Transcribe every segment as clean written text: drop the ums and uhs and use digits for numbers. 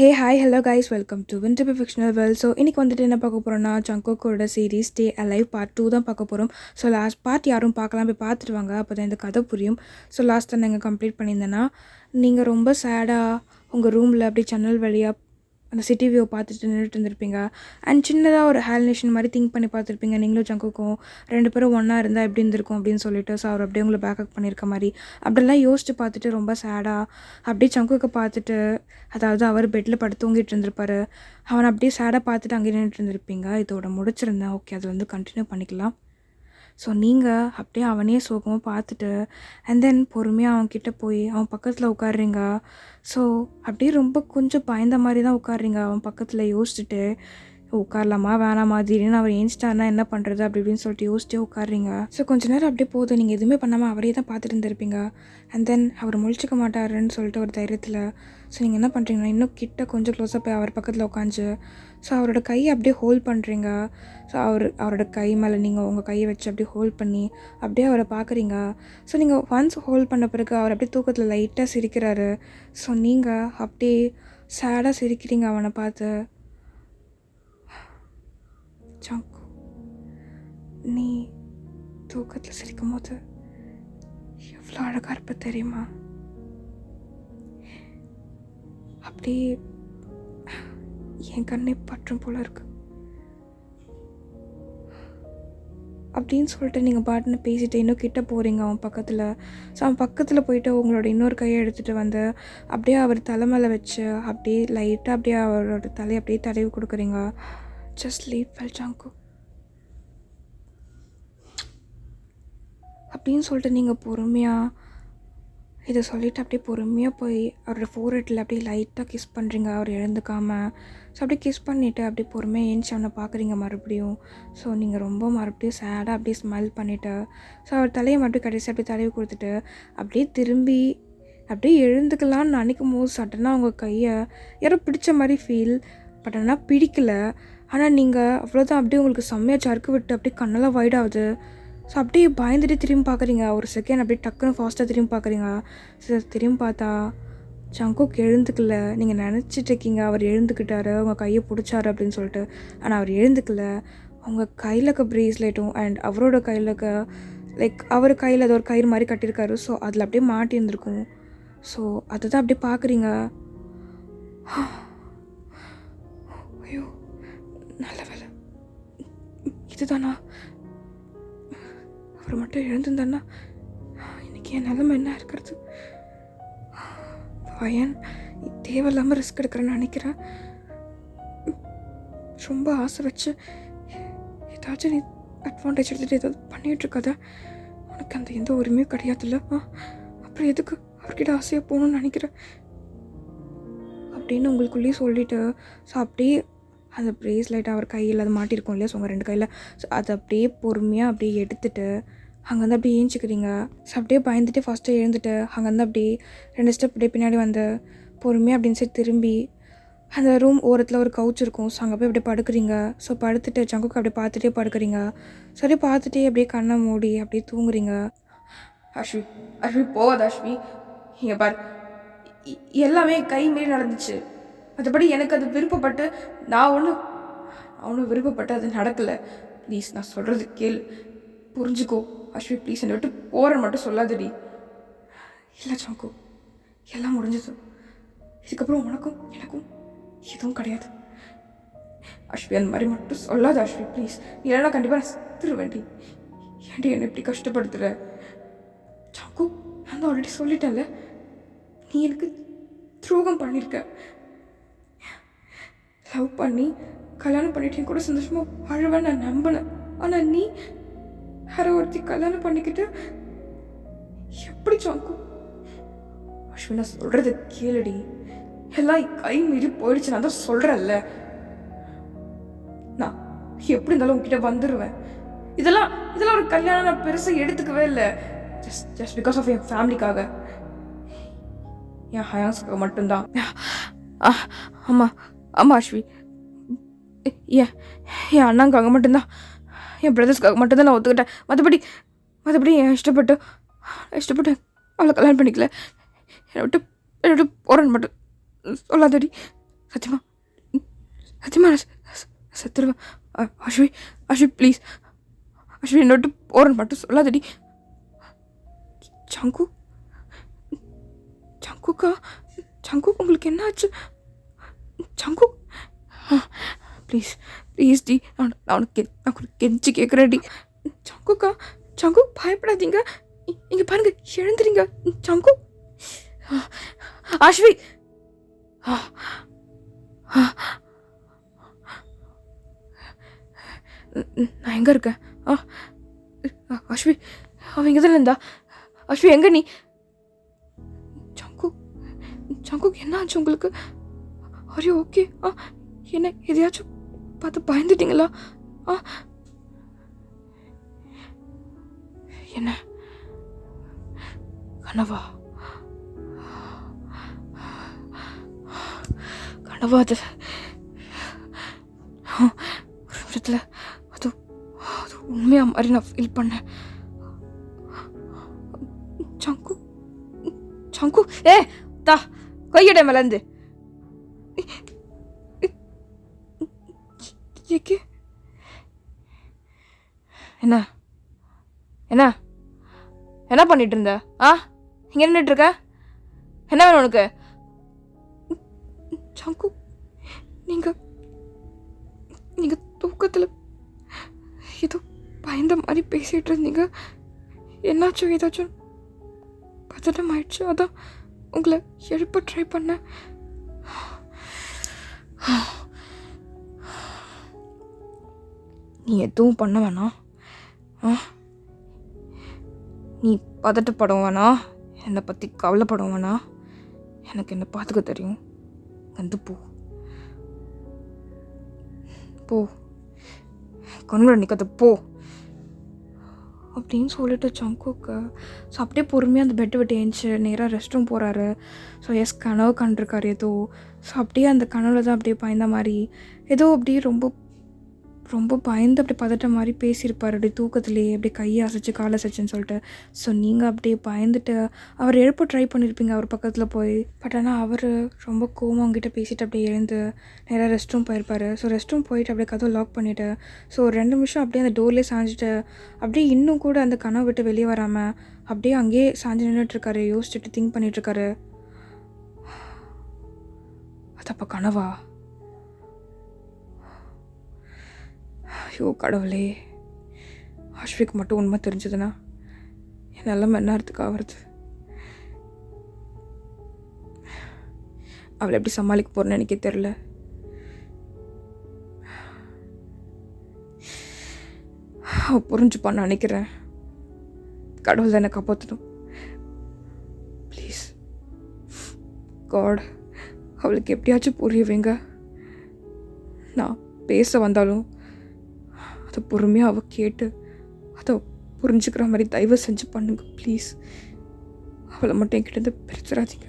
Hey hi hello guys welcome to winter fictional world. So இன்றைக்கி வந்துட்டு என்ன பார்க்க போகிறோன்னா ஜங்கோக்கோட சீரீஸ் ஸ்டே அலைவ் பார்ட் 2 தான் பார்க்க போகிறோம். ஸோ லாஸ்ட் பார்ட் யாரும் பார்க்கலாம், போய் பார்த்துட்டு வாங்க, அப்போ தான் இந்த கதை புரியும். ஸோ லாஸ்ட் தான் நீங்கள் கம்ப்ளீட் பண்ணியிருந்தேன்னா நீங்கள் ரொம்ப சேடாக உங்கள் ரூமில் அப்படி ஜன்னல் வழியாக அந்த சிட்டி வியூ பார்த்துட்டு நின்றுட்டு இருந்திருப்பீங்க. அண்ட் சின்னதாக ஒரு ஹாலினேஷன் மாதிரி திங்க் பண்ணி பார்த்துருப்பீங்க. நீங்களும் ஜங்குக்கும் ரெண்டு பேரும் ஒன்றா இருந்தால் எப்படி இருந்திருக்கும் அப்படின்னு சொல்லிட்டு. ஸோ அவர் அப்படியே உங்களை பேக்கப் பண்ணியிருக்க மாதிரி அப்படிலாம் யோசிச்சு பார்த்துட்டு ரொம்ப சேடாக அப்படியே ஜங்குக்கு பார்த்துட்டு, அதாவது அவர் பெட்டில் படுத்து தூங்கிட்டு இருந்திருப்பாரு. அவனை அப்படியே சேடாக பார்த்துட்டு அங்கே நின்றுட்டு இருந்திருப்பீங்க. இதோட முடிச்சிருந்தேன். ஓகே, அது வந்து கண்டினியூ பண்ணிக்கலாம். ஸோ நீங்கள் அப்படியே அவனே சோகமாக பார்த்துட்டு அண்ட் தென் பொறுமையாக அவன்கிட்ட போய் அவன் பக்கத்தில் உட்காடுறீங்க. ஸோ அப்படியே ரொம்ப கொஞ்சம் பயந்த மாதிரி தான் உட்காடுறீங்க. அவன் பக்கத்தில் யோசிச்சுட்டு உட்காரலாமா வேணாமா, திடீர்னு அவர் ஏஞ்சிட்டாருனா என்ன பண்ணுறது அப்படி இப்படின்னு சொல்லிட்டு யோசிச்சே உட்காடுறீங்க. ஸோ கொஞ்ச நேரம் அப்படியே போதும், நீங்கள் எதுவுமே பண்ணாமல் அவரே தான் பார்த்துட்டு இருந்திருப்பீங்க. அண்ட் தென் அவர் முழிச்சிக்க மாட்டாருன்னு சொல்லிட்டு ஒரு தைரியத்தில் ஸோ நீங்கள் என்ன பண்ணுறீங்கன்னா இன்னும் கிட்ட கொஞ்சம் க்ளோஸாக போய் அவர் பக்கத்தில் உட்காந்து ஸோ அவரோட கையை அப்படியே ஹோல்ட் பண்ணுறீங்க. ஸோ அவரோட கை மேலே நீங்கள் உங்கள் கையை வச்சு அப்படியே ஹோல்ட் பண்ணி அப்படியே அவரை பார்க்குறீங்க. ஸோ நீங்கள் ஒன்ஸ் ஹோல்ட் பண்ண பிறகு அவர் அப்படியே தூக்கத்தில் லைட்டாக சிரிக்கிறாரு. ஸோ நீங்கள் அப்படியே சேடாக சிரிக்கிறீங்க அவனை பார்த்து. ஜங்கு, நீ தூக்கத்தில் சிரிக்கும் போது எவ்வளோ அழகாக இருப்ப தெரியுமா? அப்படியே என் கண்ணை பற்றும் போல இருக்கு அப்படின்னு சொல்லிட்டு நீங்கள் பாட்டுன்னு பேசிட்டு இன்னும் கிட்ட போகிறீங்க அவன் பக்கத்தில். ஸோ அவன் பக்கத்தில் போயிட்டு உங்களோட இன்னொரு கையை எடுத்துகிட்டு வந்து அப்படியே அவர் தலை மேலே வச்சு அப்படியே லைட்டாக அப்படியே அவரோட தலையை அப்படியே தடவி கொடுக்குறீங்க. ஜஸ்ட் லீவ் வெல் ஜங்கு அப்படின்னு சொல்லிட்டு நீங்கள் பொறுமையாக இதை சொல்லிவிட்டு அப்படியே பொறுமையாக போய் அவரோட ஃபோர்ஹெட்டில் அப்படியே லைட்டாக கிஸ் பண்ணுறீங்க அவர் எழுந்துக்காமல். ஸோ அப்படியே கிஸ் பண்ணிவிட்டு அப்படியே பொறுமையாக ஏஞ்சி அவனை பார்க்குறீங்க மறுபடியும். ஸோ நீங்கள் ரொம்ப மறுபடியும் சேடாக அப்படியே ஸ்மைல் பண்ணிவிட்டு ஸோ அவர் தலையை மறுபடியும் கடைசி அப்படியே தடவி கொடுத்துட்டு அப்படியே திரும்பி அப்படியே எழுந்துக்கலான்னு நினைக்கும் போது சடனாக அவங்க கையை யாரோ பிடிச்ச மாதிரி ஃபீல். பட் ஆனால் பிடிக்கல. ஆனால் நீங்கள் அவ்வளோதான் அப்படியே உங்களுக்கு செம்மையாக சறுக்கு விட்டு அப்படியே கண்ணெல்லாம் வைட் ஆகுது. ஸோ அப்படியே பயந்துட்டு திரும்பி பார்க்குறீங்க. ஒரு செகண்ட் அப்படியே டக்குன்னு ஃபாஸ்ட்டாக திரும்பி பார்க்குறீங்க. ஸோ திரும்பி பார்த்தா ஜங்குக்கு எழுந்துக்கல. நீங்கள் நினச்சிட்டு இருக்கீங்க அவர் எழுந்துக்கிட்டாரு, உங்கள் கையை பிடிச்சாரு அப்படின்னு சொல்லிட்டு. ஆனால் அவர் எழுந்துக்கல. உங்கள் கையில் இருக்க ப்ரேஸ்லெட்டும் அண்ட் அவரோட கையில் இருக்க லைக் அவர் கையில் அது ஒரு கயிறு மாதிரி கட்டியிருக்காரு. ஸோ அதில் அப்படியே மாட்டி இருந்திருக்கும். ஸோ அதை தான் அப்படியே பார்க்குறீங்க. ஐயோ நல்ல வேலை, இதுதானா? அவர் மட்டும் எழுந்திருந்தான்னா இன்றைக்கி என் நிலைமை என்ன இருக்கிறது? பையன் தேவையில்லாமல் ரிஸ்க் எடுக்கிறேன்னு நினைக்கிறேன். ரொம்ப ஆசை வச்சு ஏதாச்சும் நீ அட்வான்டேஜ் எடுத்துகிட்டு ஏதாவது பண்ணிகிட்ருக்காத. உனக்கு அந்த எந்த உரிமையும் கிடையாதுல்ல. அப்புறம் எதுக்கு அவர்கிட்ட ஆசையாக போகணுன்னு நினைக்கிறேன் அப்படின்னு உங்களுக்குள்ளேயே சொல்லிவிட்டு ஸோ அப்படியே அந்த ப்ரேஸ்லைட் அவர் கையில் அது மாட்டியிருக்கோம் இல்லையா, ஸோ உங்கள் ரெண்டு கையில். ஸோ அதை அப்படியே பொறுமையாக அப்படியே எடுத்துகிட்டு அங்கேருந்து அப்படியே ஏஞ்சிக்கிறீங்க. ஸோ அப்படியே பயந்துட்டு ஃபஸ்ட்டு எழுந்துட்டு அங்கேருந்து அப்படியே 2 ஸ்டெப் அப்படியே பின்னாடி வந்து பொறுமையாக அப்படின்னு சொல்லி திரும்பி அந்த ரூம் ஓரத்தில் ஒரு கவுச் இருக்கும். ஸோ அங்கே போய் அப்படியே படுக்கிறீங்க. ஸோ படுத்துட்டு ஜங்குக்கு அப்படியே பார்த்துட்டே படுக்கிறீங்க. சரி பார்த்துட்டே அப்படியே கண்ணை மூடி அப்படியே தூங்குறீங்க. அஸ்வி போகாத அஸ்வி, இங்கே பாரு, எல்லாமே கை மீறி நடந்துச்சு. மற்றபடி எனக்கு அது விருப்பப்பட்டு நான் ஒன்றும் விருப்பப்பட்டு அது நடக்கலை. ப்ளீஸ் நான் சொல்கிறது கேள், புரிஞ்சுக்கோ அஸ்வி ப்ளீஸ். என்னை விட்டு போகிறேன்னு மட்டும் சொல்லாதடி. இல்லை ஜங்கு, எல்லாம் முடிஞ்சது. இதுக்கப்புறம் உனக்கும் எனக்கும் எதுவும் கிடையாது. அஸ்வி அந்த மாதிரி மட்டும் சொல்லாத அஸ்வி ப்ளீஸ். இல்லைன்னா கண்டிப்பாக நான் செத்துருவேன்டி. ஏன்டி என்னை இப்படி கஷ்டப்படுத்துகிற? ஜங்கு நான் தான் ஆல்ரெடி சொல்லிட்டேன்ல, நீ எனக்கு துரோகம் பண்ணியிருக்க. லவ் பண்ணி கல்யாணம் பண்ணிட்டு கூட சந்தோஷமாக வாழவேன் நான் நம்பினேன். ஆனால் நீ வேற ஒருத்தி கல்யாணம் பண்ணிக்கிட்டு எப்படி ஜங்கு? அஸ்வின் நான் சொல்கிறது கேளுடி, எல்லாம் கை மீறி போயிடுச்சு. நான் தான் சொல்கிறேன்ல, நான் எப்படி இருந்தாலும் உங்ககிட்ட வந்துடுவேன். இதெல்லாம் ஒரு கல்யாணம் நான் பெருசாக எடுத்துக்கவே இல்லை. ஜஸ்ட் பிகாஸ் ஆஃப் என் ஃபேமிலிக்காக, என் ஹயான்ஸுக்காக மட்டும்தான். ஆமாம் அஸ்வி, என் அண்ணாங்காக மட்டும்தான், என் பிரதர்ஸ்க்காக மட்டும்தான் நான் ஒத்துக்கிட்டேன். மற்றபடி என் இஷ்டப்பட்டு அவளை கல்யாணம் பண்ணிக்கல. என்னை விட்டு போகிறேன்னு மட்டும் சொல்லாதடி. சத்தியமா சத்தியமா நான் செத்துருவேன். அஸ்வி அஸ்வி ப்ளீஸ் அஸ்வி என்னோட்டு போகிறேன்னு மட்டும் சொல்லாதடி. சங்கு சங்குக்கா சங்கு உங்களுக்கு என்ன ஆச்சு? சங்கு ப்ளீஸ் ப்ளீஸ் டி, நான் உனக்கு கெஞ்சி கேட்குறேன் டி. சங்குக்கா சங்கு பயப்படாதீங்க, இங்கே பாருங்க எழுந்துறீங்க. சங்கு அஸ்வி நான் எங்கே இருக்கேன்? அஸ்வி அவன் இங்கே தானே இருந்தா? அஸ்வி எங்கே நீ? சங்குக்கு என்ன ஆச்சு உங்களுக்கு? Array okay? என்ன எதையாச்சும் பார்த்து பயந்துட்டீங்களா? என்ன கனவா? கனவா அது? ஒரு நிமிஷத்தில் அது உண்மையாக மாதிரி நான் ஃபீல் பண்ணேன். சங்கு சங்கு தா கையிட மேலேருந்து என்ன என்ன என்ன பண்ணிட்டு இருந்த? இங்கே நின்றுட்டு இருக்க? என்ன வேணும் உனக்கு? சங்கு நீங்க தூக்கத்தில் ஏதோ பயந்த மாதிரி பேசிட்டு இருந்தீங்க. என்னாச்சும் ஏதாச்சும் பதட்டம் ஆயிடுச்சு, அதான் உங்களை எழுப்ப ட்ரை பண்ணேன். நீ எதுவும் பண்ண வேணாம், நீ பதட்டப்பட வேணாம், என்னை பற்றி கவலைப்பட வேணாம். எனக்கு என்னை பார்த்துக்க தெரியும். வந்து போ போ, கண்ணுல நிற்காத போ அப்படின்னு சொல்லிட்டு சங்குக்கு ஸோ அப்படியே பொறுமையாக அந்த பெட்டை விட்டு ஏஞ்சி நேராக ரெஸ்ட் ரூம் போகிறாரு. ஸோ கனவு கண்டிருக்காரு ஏதோ. ஸோ அப்படியே அந்த கனவுல தான் அப்படியே பயந்த மாதிரி ஏதோ அப்படியே ரொம்ப ரொம்ப பயந்து அப்படி பதட்ட மாதிரி பேசியிருப்பார். அப்படி தூக்கத்துலேயே அப்படியே கையை அசைச்சு காலை அசைச்சுன்னு சொல்லிட்டு. ஸோ நீங்கள் அப்படியே பயந்துட்டு அவர் எழுப்ப ட்ரை பண்ணியிருப்பீங்க அவர் பக்கத்தில் போய். பட் ஆனால் அவர் ரொம்ப கோவம் அவங்ககிட்ட பேசிட்டு அப்படியே எழுந்து நேராக ரெஸ்ட் ரூம் போயிருப்பார். ஸோ ரெஸ்ட் ரூம் போயிட்டு அப்படியே கதவை லாக் பண்ணிவிட்டு ஸோ 2 நிமிஷம் அப்படியே அந்த டோர்லேயே சாஞ்சிட்டு அப்படியே இன்னும் கூட அந்த கனவை விட்டு வெளியே வராமல் அப்படியே அங்கேயே சாஞ்சு நின்றுட்டுருக்காரு, யோசிச்சுட்டு திங்க் பண்ணிகிட்ருக்காரு. அது அப்போ கனவா? ஐயோ கடவுளே, அஸ்விக்கு மட்டும் உண்மை தெரிஞ்சதுன்னா என் நிலைமை என்ன அர்த்தத்துக்கு ஆகிறது? அவளை எப்படி சமாளிக்க போகிறேன்னு எனக்கே தெரில. அவள் புரிஞ்சுப்பான்னு நினைக்கிறேன். கடவுள் தான் என்னை காப்பாற்றணும் ப்ளீஸ் காட். அவளுக்கு எப்படியாச்சும் புரிய வைங்க. நான் பேச வந்தாலும் அதை பொறுமையாக அவள் கேட்டு அதை புரிஞ்சுக்கிற மாதிரி தயவு செஞ்சு பண்ணுங்க ப்ளீஸ். அவளை மட்டும் என்கிட்ட பிரிச்சிடாதீங்க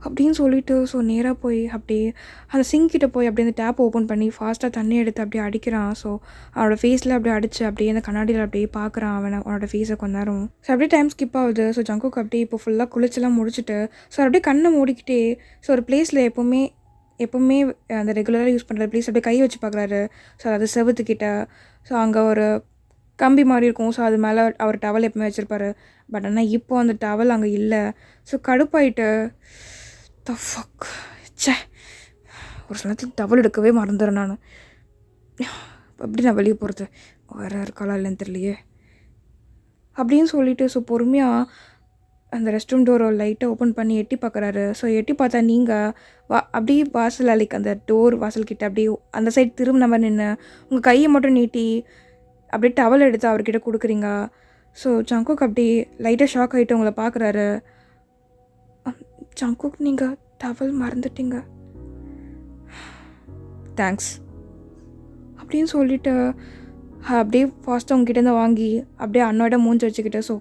அப்படின்னு சொல்லிட்டு ஸோ நேராக போய் அப்படியே அந்த சிங்கிட்ட போய் அப்படியே அந்த டேப் ஓப்பன் பண்ணி ஃபாஸ்ட்டாக தண்ணி எடுத்து அப்படியே அடிக்கிறான். ஸோ அவனோட ஃபேஸில் அப்படியே அடித்து அப்படியே அந்த கண்ணாடியில் அப்படியே பார்க்குறான் அவனோட ஃபேஸை கொஞ்ச நேரம். ஸோ அப்படியே டைம் ஸ்கிப் ஆகுது. ஸோ ஜங்குக்கு அப்படியே இப்போ ஃபுல்லாக குளிச்செல்லாம் முடிச்சுட்டு ஸோ அப்படியே கண்ணை மூடிக்கிட்டே ஸோ ஒரு பிளேஸில் எப்போவுமே அந்த ரெகுலராக யூஸ் பண்ணுற ப்ளீஸ் அப்படியே கை வச்சு பார்க்குறாரு. ஸோ அது செவத்துக்கிட்ட ஸோ அங்கே ஒரு கம்பி மாதிரி இருக்கும். ஸோ அது மேலே அவர் டவல் எப்பவுமே வச்சுருப்பாரு. பட் ஆனால் இப்போ அந்த டவல் அங்கே இல்லை. ஸோ கடுப்பாயிட்டு த ஃபக் சே, ஒரு சமயத்தில் டவல் எடுக்கவே மறந்துடுறேன் நான். எப்படி நான் வெளியே போகிறது, வேறு இருக்காளா இல்லைன்னு தெரியலையே அப்படின்னு சொல்லிட்டு ஸோ பொறுமையாக அந்த ரெஸ்ட் ரூம் டோரை லைட்டாக ஓப்பன் பண்ணி எட்டி பார்க்குறாரு. ஸோ எட்டி பார்த்தா நீங்கள் அப்படியே வாசல் அலைக்கு அந்த டோர் வாசல்கிட்ட அப்படியே அந்த சைடு திரும்ப நம்ம நின்று உங்கள் கையை மட்டும் நீட்டி அப்படியே டவல் எடுத்து அவர்கிட்ட கொடுக்குறீங்க. ஸோ ஜங்குக் அப்படியே லைட்டாக ஷாக் ஆகிட்டு உங்களை பார்க்குறாரு. ஜங்குக் நீங்கள் டவல் மறந்துட்டீங்க, தேங்க்ஸ் அப்படின்னு சொல்லிவிட்டு அப்படியே ஃபாஸ்ட்டாக உங்ககிட்டேருந்து வாங்கி அப்படியே அண்ணோட மூஞ்சி வச்சுக்கிட்டு ஸோ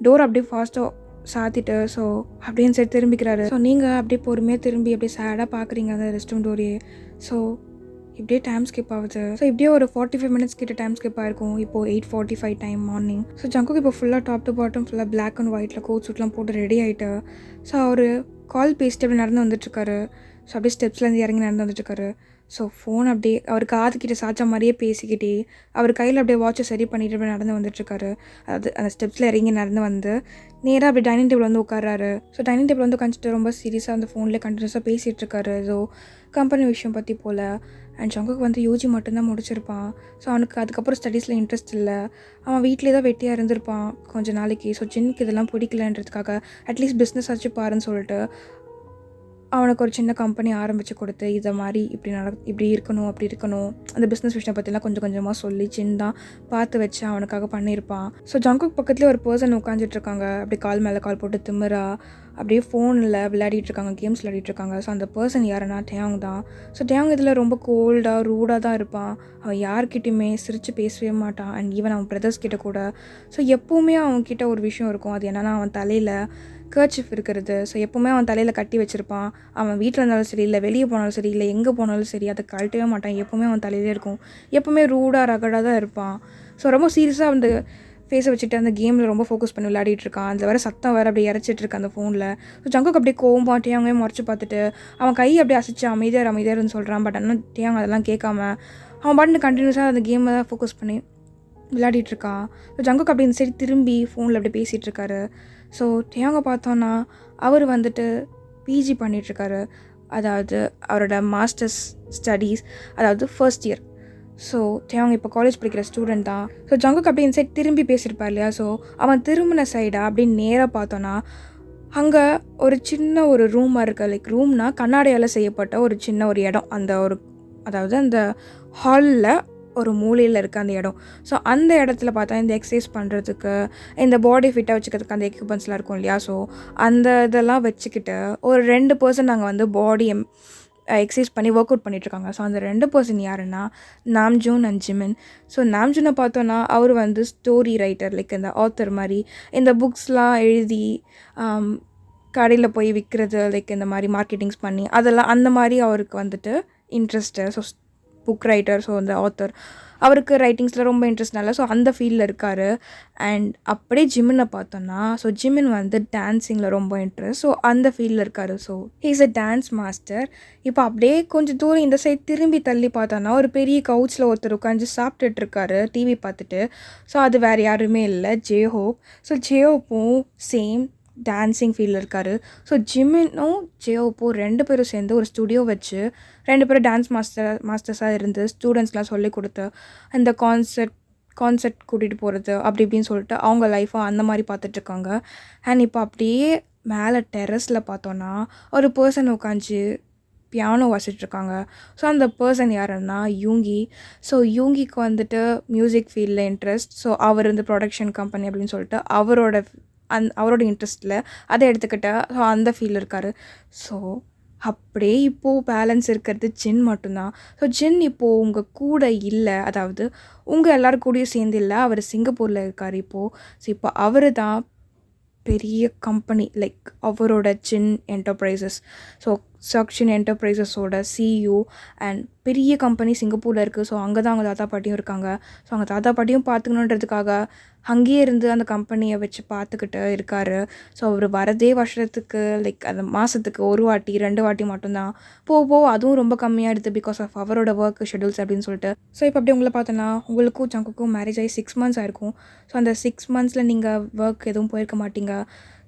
டோர் அப்படியே ஃபாஸ்ட்டாக சாத்திட்டு ஸோ அப்படின்னு சரி திரும்பிக்கிறாரு. ஸோ நீங்கள் அப்படியே பொறுமையாக திரும்பி அப்படியே சேடாக பார்க்குறீங்க அந்த ரெஸ்ட் ரூம் டோரையே. ஸோ இப்படியே டைம் ஸ்கிப் ஆகுது. ஸோ இப்படியே ஒரு 45 மினிட்ஸ் கிட்ட டைம் ஸ்கிப் ஆகிருக்கும். இப்போது 8:45 டைம் மார்னிங். ஸோ ஜங்குக்கு இப்போ ஃபுல்லாக டாப் டு பாட்டம் ஃபுல்லாக பிளாக் அண்ட் ஒயிட்டில் கோட் சூட்லாம் போட்டு ரெடி ஆகிட்டு ஸோ அவர் கால் பேசிட்டு அப்படியே நடந்து வந்துட்டுருக்காரு. ஸோ அப்படியே ஸ்டெப்ஸ்லேருந்து இறங்கி நடந்து வந்துட்டுருக்காரு. ஸோ ஃபோன் அப்படியே அவர் காதுக்கிட்ட சாய்ச்ச மாதிரியே பேசிக்கிட்டே அவர் கையில் அப்படியே வாட்சை சரி பண்ணிட்டு அப்படியே நடந்து வந்துட்டுருக்காரு. அதாவது அந்த ஸ்டெப்ஸில் இறங்கி நடந்து வந்து நேராக அப்படி டைனிங் டேபிள் வந்து உட்காராரு. ஸோ டைனிங் டேபிள் வந்து உட்காந்துட்டு ரொம்ப சீரியஸாக அந்த ஃபோன்லேயே கண்டினியூஸாக பேசிகிட்டு இருக்காரு. ஸோ கம்பெனி விஷயம் பற்றி போல். அண்ட் ஜங்குக் வந்து யூஜி மட்டும்தான் முடிச்சிருப்பான். ஸோ அவனுக்கு அதுக்கப்புறம் ஸ்டடீஸில் இன்ட்ரெஸ்ட் இல்லை. அவன் வீட்டிலே தான் வெட்டியாக இருந்திருப்பான் கொஞ்சம் நாளைக்கு. ஸோ ஜின்னுக்கு இதெல்லாம் பிடிக்கலன்றதுக்காக அட்லீஸ்ட் பிஸ்னஸ் ஆச்சு பாருன்னு சொல்லிட்டு அவனுக்கு ஒரு சின்ன கம்பெனி ஆரம்பித்து கொடுத்து இதை மாதிரி இப்படி இருக்கணும் அப்படி இருக்கணும் அந்த பிஸ்னஸ் விஷயம் பற்றிலாம் கொஞ்சம் கொஞ்சமாக சொல்லி தான் பார்த்து வச்சு அவனுக்காக பண்ணியிருப்பான். ஸோ ஜங்குக் பக்கத்துலேயே ஒரு பர்சன் உட்காந்துட்ருக்காங்க. அப்படி கால் மேலே கால் போட்டு திமிரா அப்படியே ஃபோனில் விளையாடிட்டுருக்காங்க, கேம்ஸ் விளையாடிட்டுருக்காங்க. ஸோ அந்த பர்சன் யாருன்னா டேயாங் தான். ஸோ டேயாங் இதில் ரொம்ப கோல்டாக ரூடாக தான் இருப்பான். அவன் யார்கிட்டையுமே சிரித்து பேசவே மாட்டான். அண்ட் ஈவன் அவன் பிரதர்ஸ் கிட்ட கூட. ஸோ எப்போவுமே அவன்கிட்ட ஒரு விஷயம் இருக்கும். அது என்னென்னா அவன் தலையில் கர்ச்சிஃப் இருக்கிறது. ஸோ எப்போவுமே அவன் தலையில் கட்டி வச்சுருப்பான். அவன் வீட்டில் இருந்தாலும் சரி, இல்லை வெளியே போனாலும் சரி, இல்லை எங்கே போனாலும் சரி, அதை கழட்டவே மாட்டான். எப்போவுமே அவன் தலையிலே இருக்கும். எப்போவுமே ரூடாக ரகடாக தான் இருப்பான். ஸோ ரொம்ப சீரியஸாக அந்த ஃபேஸை வச்சுட்டு அந்த கேமில் ரொம்ப ஃபோக்கஸ் பண்ணி விளையாடிட்டு இருக்கான். அதில் வேறு சத்தம் வேறு அப்படியே இறச்சிட்டு இருக்கான் அந்த ஃபோனில். ஸோ ஜங்குக் அப்படியே கோவம் டேயாங்கே முறைச்சி பார்த்துட்டு அவன் கையை அப்படியே அசைச்சு அமைதியாருன்னு சொல்கிறான். பட் ஆனால் டேயாங் அதெல்லாம் கேட்காம அவன் பாட்டு கண்டினியூஸாக அந்த கேமை தான் ஃபோக்கஸ் பண்ணி விளையாடிட்டுருக்கான். ஸோ ஜங்குக் அப்படி இந்த சைடு திரும்பி ஃபோனில் அப்படி பேசிகிட்டு இருக்காரு. ஸோ டேயாங்கை பார்த்தோன்னா அவர் வந்துட்டு பிஜி பண்ணிகிட்ருக்காரு. அதாவது அவரோட மாஸ்டர்ஸ் ஸ்டடீஸ், அதாவது ஃபர்ஸ்ட் இயர். ஸோ டேயாங் இப்போ காலேஜ் படிக்கிற ஸ்டூடெண்ட் தான். ஸோ ஜங்குக் அப்படி இந்த சைட் திரும்பி பேசியிருப்பார் இல்லையா. ஸோ அவன் திரும்பின சைடாக அப்படின்னு நேராக பார்த்தோன்னா அங்கே ஒரு சின்ன ஒரு ரூமாக இருக்குது. லைக் ரூம்னா கண்ணாடியால் செய்யப்பட்ட ஒரு சின்ன ஒரு இடம். அதாவது அந்த ஹாலில் ஒரு மூலையில் இருக்க அந்த இடம். ஸோ அந்த இடத்துல பார்த்தா இந்த எக்ஸசைஸ் பண்ணுறதுக்கு, இந்த பாடி ஃபிட்டாக வச்சுக்கிறதுக்கு அந்த எக்யூப்மெண்ட்ஸ்லாம் இருக்கும் இல்லையா. ஸோ அந்த இதெல்லாம் வச்சுக்கிட்டு ஒரு 2 பர்சன் நாங்கள் வந்து பாடி எக்ஸசைஸ் பண்ணி ஒர்க் அவுட் பண்ணிகிட்ருக்காங்க. ஸோ அந்த 2 பர்சன் யாருன்னா நாம்ஜூன் அண்ட் ஜிமின். ஸோ நாம்ஜூனை பார்த்தோன்னா அவர் வந்து ஸ்டோரி ரைட்டர், லைக் இந்த ஆத்தர் மாதிரி இந்த புக்ஸ்லாம் எழுதி கடையில் போய் விற்கிறது, லைக் இந்த மாதிரி மார்க்கெட்டிங்ஸ் பண்ணி அதெல்லாம் அந்த மாதிரி அவருக்கு வந்துட்டு interest. So book writer, so அந்த ஆத்தர் அவருக்கு ரைட்டிங்ஸில் ரொம்ப இன்ட்ரெஸ்ட்னால ஸோ அந்த ஃபீல்டில் இருக்கார். அண்ட் அப்படியே ஜிமினை பார்த்தோன்னா ஸோ ஜிமின் வந்து டான்ஸிங்கில் ரொம்ப இன்ட்ரெஸ்ட். ஸோ அந்த ஃபீல்டில் இருக்கார். So he's a dance master. இப்போ அப்படியே கொஞ்சம் தூரம் இந்த சைட் திரும்பி தள்ளி பார்த்தோன்னா ஒரு பெரிய கவுச்சில் ஒருத்தர் உட்காந்து சாப்பிட்டுட்ருக்காரு டிவி பார்த்துட்டு. ஸோ அது வேறு யாருமே இல்லை, ஜேஹோப். ஸோ ஜேஹோப்பும் சேம் டான்ஸிங் ஃபீல்டில் இருக்கார். ஸோ ஜிமினும் ஜேஹோப்பும் 2 பேரும் சேர்ந்து ஒரு ஸ்டுடியோ வச்சு 2 பேரும் டான்ஸ் மாஸ்டர்ஸாக இருந்து ஸ்டூடெண்ட்ஸ்லாம் சொல்லிக் கொடுத்து இந்த கான்செர்ட் கூட்டிகிட்டு போகிறது அப்படி இப்படின்னு சொல்லிட்டு அவங்க லைஃப்பாக அந்த மாதிரி பார்த்துட்ருக்காங்க. அண்ட் இப்போ அப்படியே மேலே டெரஸில் பார்த்தோன்னா ஒரு பர்சன் உட்காந்து பியானோ வாசிட்ருக்காங்க. ஸோ அந்த பர்சன் யாருன்னா யூங்கி. ஸோ யூங்கிக்கு வந்துட்டு மியூசிக் ஃபீல்டில் இன்ட்ரெஸ்ட். ஸோ அவர் இந்த ப்ரொடக்ஷன் கம்பெனி அப்படின்னு சொல்லிட்டு அவரோட இன்ட்ரெஸ்ட்டில் அதை எடுத்துக்கிட்டால் ஸோ அந்த ஃபீல் இருக்கார். ஸோ அப்படியே இப்போது பேலன்ஸ் இருக்கிறது ஜின் மட்டும்தான். ஸோ ஜின் இப்போது உங்கள் கூட இல்லை, அதாவது உங்கள் எல்லோரும் கூடயும் சேர்ந்து இல்லை, அவர் சிங்கப்பூரில் இருக்கார் இப்போது. ஸோ இப்போ அவர் தான் பெரிய கம்பெனி, லைக் அவரோட ஜின் என்டர்பிரைசஸ், ஸோ சக்ஷின் என்டர்பிரைசஸோட சிஇஓ. அண்ட் பெரிய கம்பெனி சிங்கப்பூரில் இருக்குது. ஸோ அங்கே தான் அவங்க தாத்தா பாட்டியும் இருக்காங்க. ஸோ அவங்க தாத்தா பாட்டியும் பார்த்துக்கணுன்றதுக்காக அங்கேயே இருந்து அந்த கம்பெனியை வச்சு பார்த்துக்கிட்டு இருக்கார். ஸோ அவர் வரதே வருஷத்துக்கு லைக் அந்த மாதத்துக்கு 1 வாட்டி 2 வாட்டி மட்டும்தான். போக அதுவும் ரொம்ப கம்மியாகிடுது பிகாஸ் ஆஃப் அவரோட ஒர்க் ஷெடியூல்ஸ் அப்படின்னு சொல்லிட்டு. ஸோ இப்போ அப்படி உங்களை பார்த்தோன்னா உங்களுக்கும் ஜங்குக்கும் மேரேஜ் ஆகி 6 months ஆயிருக்கும். ஸோ அந்த 6 monthsல நீங்கள் ஒர்க் எதுவும் போயிருக்க மாட்டீங்க.